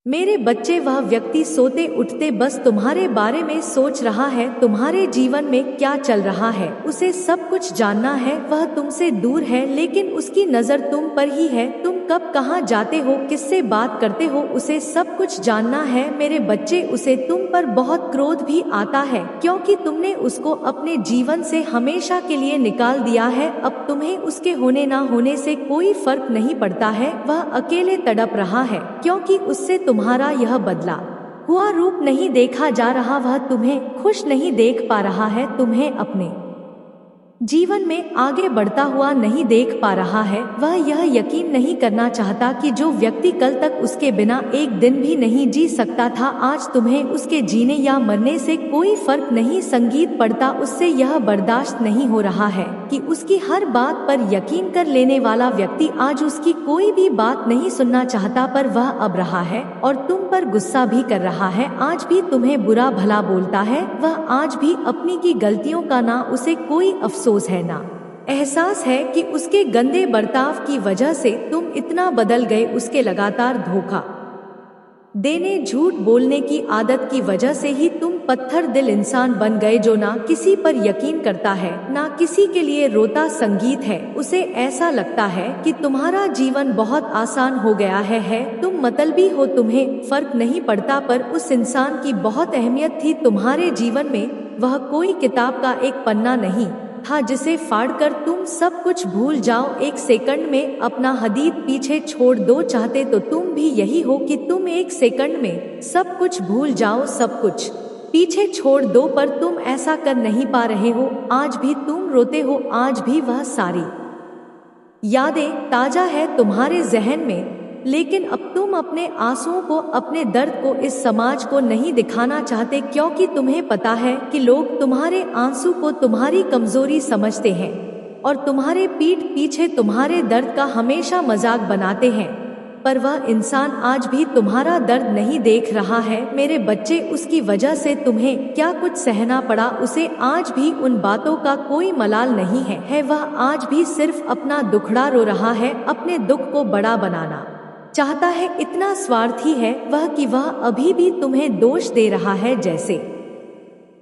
मेरे बच्चे, वह व्यक्ति सोते उठते बस तुम्हारे बारे में सोच रहा है, तुम्हारे जीवन में क्या चल रहा है उसे सब कुछ जानना है। वह तुमसे दूर है लेकिन उसकी नजर तुम पर ही है। तुम कब कहाँ जाते हो, किससे बात करते हो, उसे सब कुछ जानना है। मेरे बच्चे, उसे तुम पर बहुत क्रोध भी आता है क्योंकि तुमने उसको अपने जीवन से हमेशा के लिए निकाल दिया है। अब तुम्हें उसके होने ना होने से कोई फर्क नहीं पड़ता है। वह अकेले तड़प रहा है क्योंकि उससे तुम्हारा यह बदला हुआ रूप नहीं देखा जा रहा। वह तुम्हें खुश नहीं देख पा रहा है, तुम्हें अपने जीवन में आगे बढ़ता हुआ नहीं देख पा रहा है। वह यह यकीन नहीं करना चाहता कि जो व्यक्ति कल तक उसके बिना एक दिन भी नहीं जी सकता था, आज तुम्हें उसके जीने या मरने से कोई फर्क नहीं संगीत पड़ता। उससे यह बर्दाश्त नहीं हो रहा है कि उसकी हर बात पर यकीन कर लेने वाला व्यक्ति आज उसकी कोई भी बात नहीं सुनना चाहता, पर वह अब रहा है और तुम पर गुस्सा भी कर रहा है। आज भी तुम्हें बुरा भला बोलता है। वह आज भी अपनी की गलतियों का ना उसे कोई अफसोस है ना एहसास है कि उसके गंदे बर्ताव की वजह से तुम इतना बदल गए। उसके लगातार धोखा देने, झूठ बोलने की आदत की वजह से ही तुम पत्थर दिल इंसान बन गए जो ना किसी पर यकीन करता है, ना किसी के लिए रोता। संगीत है, उसे ऐसा लगता है कि तुम्हारा जीवन बहुत आसान हो गया है। तुम मतलबी हो, तुम्हें फर्क नहीं पड़ता, पर उस इंसान की बहुत अहमियत थी तुम्हारे जीवन में। वह कोई किताब का एक पन्ना नहीं था जिसे फाड़कर तुम सब कुछ भूल जाओ। एक सेकंड में अपना हदीद पीछे छोड़ दो चाहते तो तुम भी यही हो कि तुम एक सेकंड में सब कुछ भूल जाओ, सब कुछ पीछे छोड़ दो, पर तुम ऐसा कर नहीं पा रहे हो। आज भी तुम रोते हो, आज भी वह सारी यादें ताजा है तुम्हारे जहन में, लेकिन अब तुम अपने आंसुओं को, अपने दर्द को इस समाज को नहीं दिखाना चाहते क्योंकि तुम्हें पता है कि लोग तुम्हारे आंसू को तुम्हारी कमजोरी समझते हैं और तुम्हारे पीठ पीछे तुम्हारे दर्द का हमेशा मजाक बनाते हैं। पर वह इंसान आज भी तुम्हारा दर्द नहीं देख रहा है। मेरे बच्चे, उसकी वजह से तुम्हें क्या कुछ सहना पड़ा, उसे आज भी उन बातों का कोई मलाल नहीं है। वह आज भी सिर्फ अपना दुखड़ा रो रहा है, अपने दुख को बड़ा बनाना चाहता है। इतना स्वार्थी है वह कि वह अभी भी तुम्हें दोष दे रहा है जैसे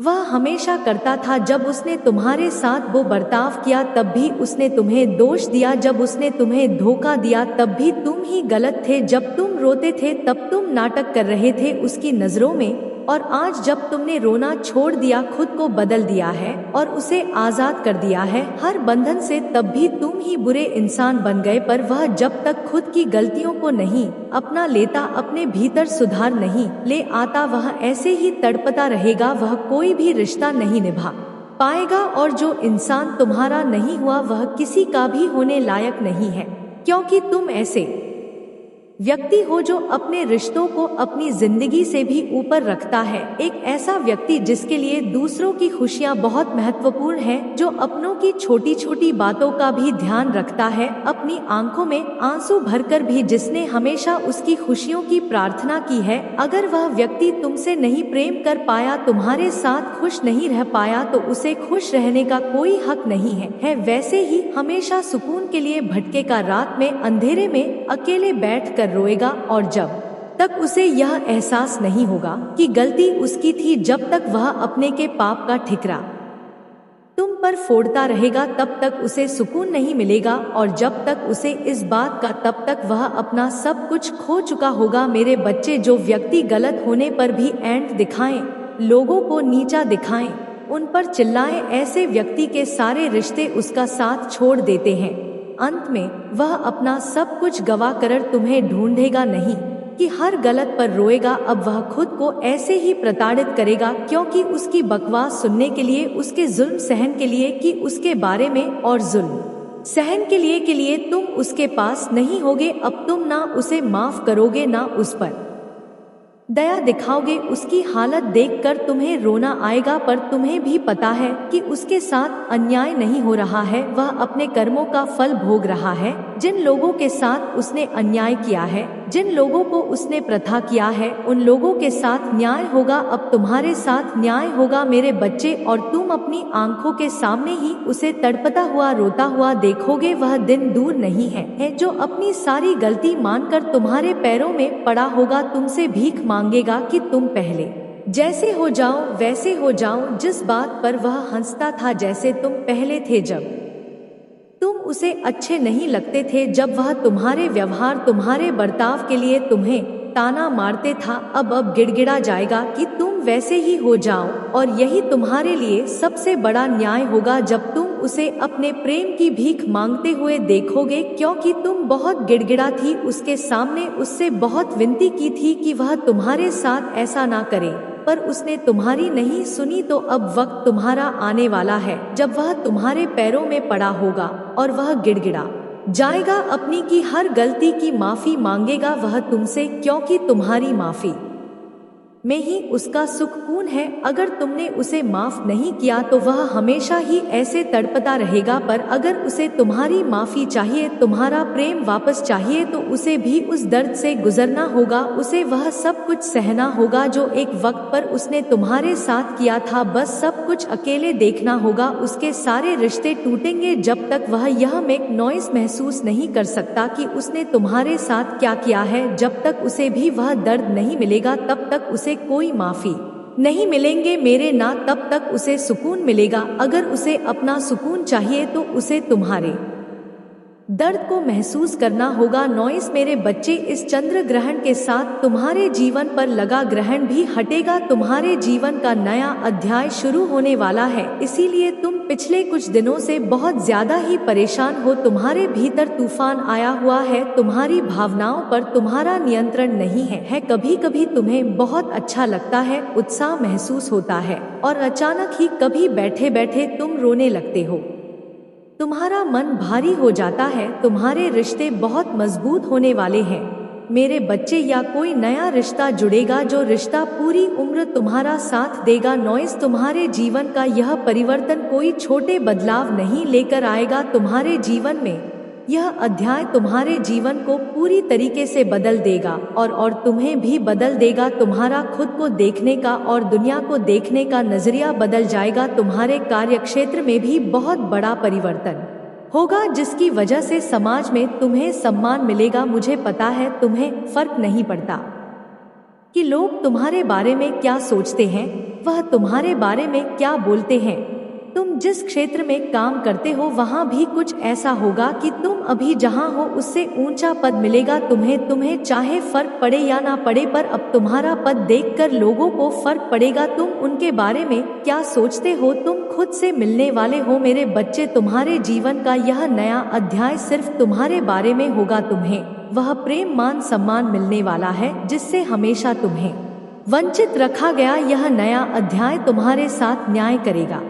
वह हमेशा करता था। जब उसने तुम्हारे साथ वो बर्ताव किया तब भी उसने तुम्हें दोष दिया, जब उसने तुम्हें धोखा दिया तब भी तुम ही गलत थे, जब तुम रोते थे तब तुम नाटक कर रहे थे उसकी नजरों में, और आज जब तुमने रोना छोड़ दिया, खुद को बदल दिया है और उसे आजाद कर दिया है हर बंधन से, तब भी तुम ही बुरे इंसान बन गए। पर वह जब तक खुद की गलतियों को नहीं अपना लेता, अपने भीतर सुधार नहीं ले आता, वह ऐसे ही तड़पता रहेगा। वह कोई भी रिश्ता नहीं निभा पाएगा और जो इंसान तुम्हारा नहीं हुआ वह किसी का भी होने लायक नहीं है, क्योंकि तुम ऐसे व्यक्ति हो जो अपने रिश्तों को अपनी जिंदगी से भी ऊपर रखता है। एक ऐसा व्यक्ति जिसके लिए दूसरों की खुशियां बहुत महत्वपूर्ण है, जो अपनों की छोटी छोटी बातों का भी ध्यान रखता है, अपनी आंखों में आंसू भरकर भी जिसने हमेशा उसकी खुशियों की प्रार्थना की है। अगर वह व्यक्ति तुमसे नहीं प्रेम कर पाया, तुम्हारे साथ खुश नहीं रह पाया, तो उसे खुश रहने का कोई हक नहीं है। वैसे ही हमेशा सुकून के लिए भटकेगा, रात में अंधेरे में अकेले बैठ कर रोएगा, और जब तक उसे यह एहसास नहीं होगा कि गलती उसकी थी, जब तक वह अपने के पाप का ठिकरा तुम पर फोड़ता रहेगा, तब तक उसे सुकून नहीं मिलेगा, और जब तक उसे इस बात का, तब तक वह अपना सब कुछ खो चुका होगा। मेरे बच्चे, जो व्यक्ति गलत होने पर भी एंट दिखाएं, लोगों को नीचा दिखाएं, उन पर चिल्लाएं, ऐसे व्यक्ति के सारे रिश्ते उसका साथ छोड़ देते हैं। अंत में वह अपना सब कुछ गवा कर तुम्हें ढूंढेगा नहीं कि हर गलत पर रोएगा। अब वह खुद को ऐसे ही प्रताड़ित करेगा क्योंकि उसकी बकवास सुनने के लिए, उसके जुल्म सहन के लिए कि उसके बारे में, और जुल्म सहन के लिए तुम उसके पास नहीं होगे। अब तुम ना उसे माफ करोगे, ना उस पर दया दिखाओगे। उसकी हालत देखकर तुम्हें रोना आएगा, पर तुम्हें भी पता है कि उसके साथ अन्याय नहीं हो रहा है। वह अपने कर्मों का फल भोग रहा है। जिन लोगों के साथ उसने अन्याय किया है, जिन लोगों को उसने प्रथा किया है उन लोगों के साथ न्याय होगा, अब तुम्हारे साथ न्याय होगा मेरे बच्चे, और तुम अपनी आंखों के सामने ही उसे तड़पता हुआ रोता हुआ देखोगे। वह दिन दूर नहीं है जो अपनी सारी गलती मानकर तुम्हारे पैरों में पड़ा होगा, तुमसे भीख मांगेगा कि तुम पहले जैसे हो जाओ वैसे हो जाओ, जिस बात पर वह हंसता था जैसे तुम पहले थे, जब तुम उसे अच्छे नहीं लगते थे, जब वह तुम्हारे व्यवहार तुम्हारे बर्ताव के लिए तुम्हें ताना मारते था, अब गिड़गिड़ा जाएगा कि तुम वैसे ही हो जाओ। और यही तुम्हारे लिए सबसे बड़ा न्याय होगा जब तुम उसे अपने प्रेम की भीख मांगते हुए देखोगे, क्योंकि तुम बहुत गिड़गिड़ा थी उसके सामने, उससे बहुत विनती की थी कि वह तुम्हारे साथ ऐसा ना करे, पर उसने तुम्हारी नहीं सुनी। तो अब वक्त तुम्हारा आने वाला है जब वह तुम्हारे पैरों में पड़ा होगा और वह गिड़गिड़ा जाएगा, अपनी की हर गलती की माफी मांगेगा वह तुमसे, क्योंकि तुम्हारी माफी में ही उसका सुकून है। अगर तुमने उसे माफ नहीं किया तो वह हमेशा ही ऐसे तड़पता रहेगा, पर अगर उसे तुम्हारी माफी चाहिए, तुम्हारा प्रेम वापस चाहिए, तो उसे भी उस दर्द से गुजरना होगा, उसे वह सब कुछ सहना होगा जो एक वक्त पर उसने तुम्हारे साथ किया था। बस सब कुछ अकेले देखना होगा, उसके सारे रिश्ते टूटेंगे जब तक वह यह मेक नॉइस महसूस नहीं कर सकता कि उसने तुम्हारे साथ क्या किया है। जब तक उसे भी वह दर्द नहीं मिलेगा तब तक उसे कोई माफी नहीं मिलेंगे मेरे, ना तब तक उसे सुकून मिलेगा। अगर उसे अपना सुकून चाहिए तो उसे तुम्हारे दर्द को महसूस करना होगा। नॉइस मेरे बच्चे, इस चंद्र ग्रहण के साथ तुम्हारे जीवन पर लगा ग्रहण भी हटेगा, तुम्हारे जीवन का नया अध्याय शुरू होने वाला है। इसीलिए तुम पिछले कुछ दिनों से बहुत ज्यादा ही परेशान हो, तुम्हारे भीतर तूफान आया हुआ है, तुम्हारी भावनाओं पर तुम्हारा नियंत्रण नहीं है। कभी कभी तुम्हें बहुत अच्छा लगता है, उत्साह महसूस होता है, और अचानक ही कभी बैठे बैठे तुम रोने लगते हो, तुम्हारा मन भारी हो जाता है। तुम्हारे रिश्ते बहुत मजबूत होने वाले हैं मेरे बच्चे, या कोई नया रिश्ता जुड़ेगा जो रिश्ता पूरी उम्र तुम्हारा साथ देगा। नॉइस, तुम्हारे जीवन का यह परिवर्तन कोई छोटे बदलाव नहीं लेकर आएगा तुम्हारे जीवन में, यह अध्याय तुम्हारे जीवन को पूरी तरीके से बदल देगा और तुम्हें भी बदल देगा। तुम्हारा खुद को देखने का और दुनिया को देखने का नजरिया बदल जाएगा। तुम्हारे कार्यक्षेत्र में भी बहुत बड़ा परिवर्तन होगा, जिसकी वजह से समाज में तुम्हें सम्मान मिलेगा। मुझे पता है तुम्हें फर्क नहीं पड़ता कि लोग तुम्हारे बारे में क्या सोचते हैं, वह तुम्हारे बारे में क्या बोलते हैं। तुम जिस क्षेत्र में काम करते हो वहाँ भी कुछ ऐसा होगा कि तुम अभी जहाँ हो उससे ऊंचा पद मिलेगा तुम्हें चाहे फर्क पड़े या ना पड़े, पर अब तुम्हारा पद देखकर लोगों को फर्क पड़ेगा। तुम उनके बारे में क्या सोचते हो, तुम खुद से मिलने वाले हो मेरे बच्चे। तुम्हारे जीवन का यह नया अध्याय सिर्फ तुम्हारे बारे में होगा, तुम्हें वह प्रेम मान सम्मान मिलने वाला है जिससे हमेशा तुम्हें वंचित रखा गया। यह नया अध्याय तुम्हारे साथ न्याय करेगा,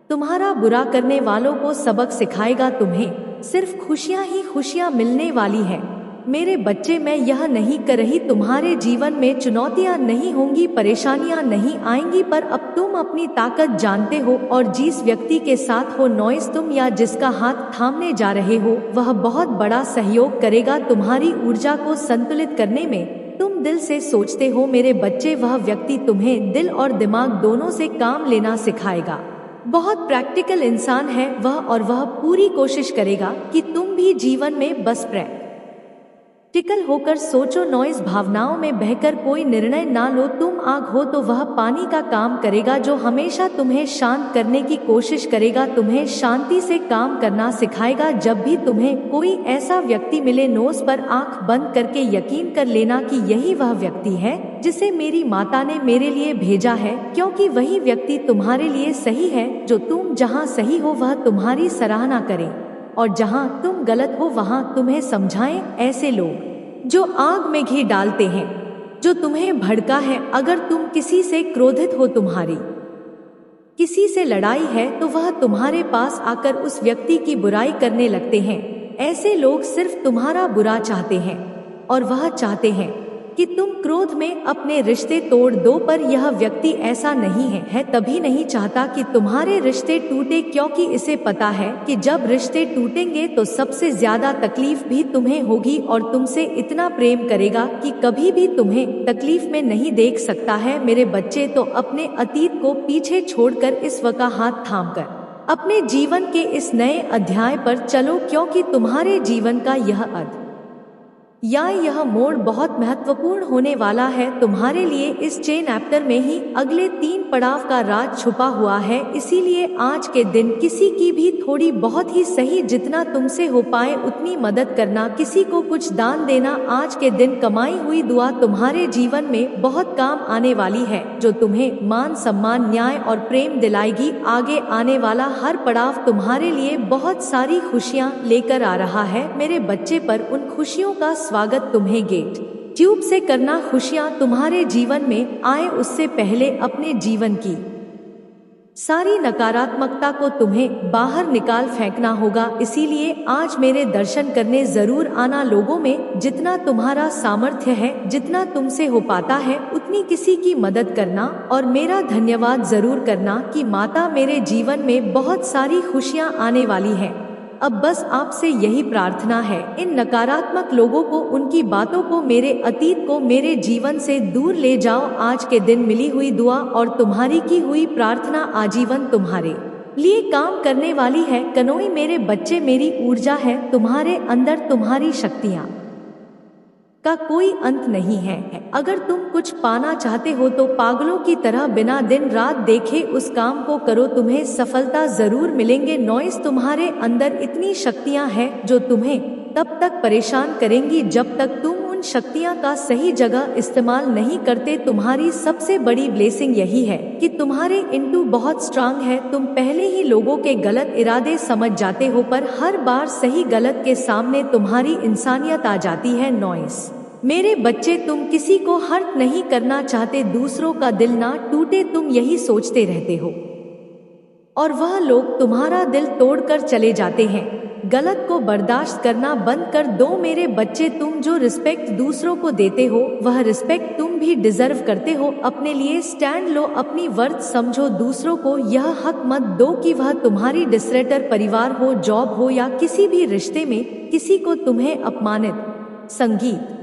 तुम्हारा बुरा करने वालों को सबक सिखाएगा। तुम्हें सिर्फ खुशियां ही खुशियां मिलने वाली है मेरे बच्चे। मैं यह नहीं कर रही तुम्हारे जीवन में चुनौतियां नहीं होंगी, परेशानियां नहीं आएंगी, पर अब तुम अपनी ताकत जानते हो और जिस व्यक्ति के साथ हो नॉइस तुम या जिसका हाथ थामने जा रहे हो वह बहुत बड़ा सहयोग करेगा तुम्हारी ऊर्जा को संतुलित करने में। तुम दिल से सोचते हो मेरे बच्चे, वह व्यक्ति तुम्हें दिल और दिमाग दोनों से काम लेना सिखाएगा। बहुत प्रैक्टिकल इंसान है वह, और वह पूरी कोशिश करेगा कि तुम भी जीवन में बस प्रैक्टिकल होकर सोचो। नॉइस, भावनाओं में बहकर कोई निर्णय ना लो। तुम आग हो तो वह पानी का काम करेगा जो हमेशा तुम्हें शांत करने की कोशिश करेगा, तुम्हें शांति से काम करना सिखाएगा। जब भी तुम्हें कोई ऐसा व्यक्ति मिले नोस पर आंख बंद करके यकीन कर लेना कि यही वह व्यक्ति है जिसे मेरी माता ने मेरे लिए भेजा है, क्योंकि वही व्यक्ति तुम्हारे लिए सही है। जो तुम जहाँ सही हो वह तुम्हारी सराहना करे और जहाँ तुम गलत हो वहाँ तुम्हें समझाएं। ऐसे लोग जो आग में घी डालते हैं, जो तुम्हें भड़का है, अगर तुम किसी से क्रोधित हो, तुम्हारी किसी से लड़ाई है, तो वह तुम्हारे पास आकर उस व्यक्ति की बुराई करने लगते हैं। ऐसे लोग सिर्फ तुम्हारा बुरा चाहते हैं और वह चाहते हैं कि तुम क्रोध में अपने रिश्ते तोड़ दो, पर यह व्यक्ति ऐसा नहीं है तभी नहीं चाहता कि तुम्हारे रिश्ते टूटे, क्योंकि इसे पता है कि जब रिश्ते टूटेंगे तो सबसे ज्यादा तकलीफ भी तुम्हें होगी, और तुमसे इतना प्रेम करेगा कि कभी भी तुम्हें तकलीफ में नहीं देख सकता है। मेरे बच्चे, तो अपने अतीत को पीछे छोड़कर इस वक्त हाथ थामकर अपने जीवन के इस नए अध्याय पर चलो, क्योंकि तुम्हारे जीवन का यह मोड़ बहुत महत्वपूर्ण होने वाला है तुम्हारे लिए। इस चेन चैप्टर में ही अगले 3 पड़ाव का राज छुपा हुआ है। इसीलिए आज के दिन किसी की भी थोड़ी बहुत ही सही, जितना तुमसे हो पाए उतनी मदद करना, किसी को कुछ दान देना। आज के दिन कमाई हुई दुआ तुम्हारे जीवन में बहुत काम आने वाली है, जो तुम्हें मान सम्मान, न्याय और प्रेम दिलाएगी। आगे आने वाला हर पड़ाव तुम्हारे लिए बहुत सारी खुशियाँ लेकर आ रहा है मेरे बच्चे, पर उन खुशियों का स्वागत तुम्हें गेट ट्यूब से करना। खुशियां तुम्हारे जीवन में आए उससे पहले अपने जीवन की सारी नकारात्मकता को तुम्हें बाहर निकाल फेंकना होगा। इसीलिए आज मेरे दर्शन करने जरूर आना। लोगों में जितना तुम्हारा सामर्थ्य है, जितना तुमसे हो पाता है, उतनी किसी की मदद करना, और मेरा धन्यवाद जरूर करना कि माता, मेरे जीवन में बहुत सारी खुशियां आने वाली है। अब बस आपसे यही प्रार्थना है, इन नकारात्मक लोगों को, उनकी बातों को, मेरे अतीत को मेरे जीवन से दूर ले जाओ। आज के दिन मिली हुई दुआ और तुम्हारी की हुई प्रार्थना आजीवन तुम्हारे लिए काम करने वाली है। कनोई मेरे बच्चे, मेरी ऊर्जा है तुम्हारे अंदर, तुम्हारी शक्तियाँ का कोई अंत नहीं है। अगर तुम कुछ पाना चाहते हो तो पागलों की तरह बिना दिन रात देखे उस काम को करो, तुम्हें सफलता जरूर मिलेंगे। नॉइस, तुम्हारे अंदर इतनी शक्तियां हैं जो तुम्हें तब तक परेशान करेंगी जब तक तुम उन शक्तियां का सही जगह इस्तेमाल नहीं करते। तुम्हारी सबसे बड़ी ब्लेसिंग यही है कि तुम्हारे इंटू बहुत स्ट्रांग है। तुम पहले ही लोगों के गलत इरादे समझ जाते हो, पर हर बार सही गलत के सामने तुम्हारी इंसानियत आ जाती है। नॉइस मेरे बच्चे, तुम किसी को हर्ट नहीं करना चाहते, दूसरों का दिल ना टूटे, तुम यही सोचते रहते हो, और वह लोग तुम्हारा दिल तोड़कर चले जाते हैं। गलत को बर्दाश्त करना बंद कर दो मेरे बच्चे। तुम जो रिस्पेक्ट दूसरों को देते हो, वह रिस्पेक्ट तुम भी डिजर्व करते हो। अपने लिए स्टैंड लो, अपनी वर्थ समझो। दूसरों को यह हक मत दो कि वह तुम्हारी डिस्ट्रैक्टर, परिवार हो, जॉब हो या किसी भी रिश्ते में, किसी को तुम्हें अपमानित। संगीत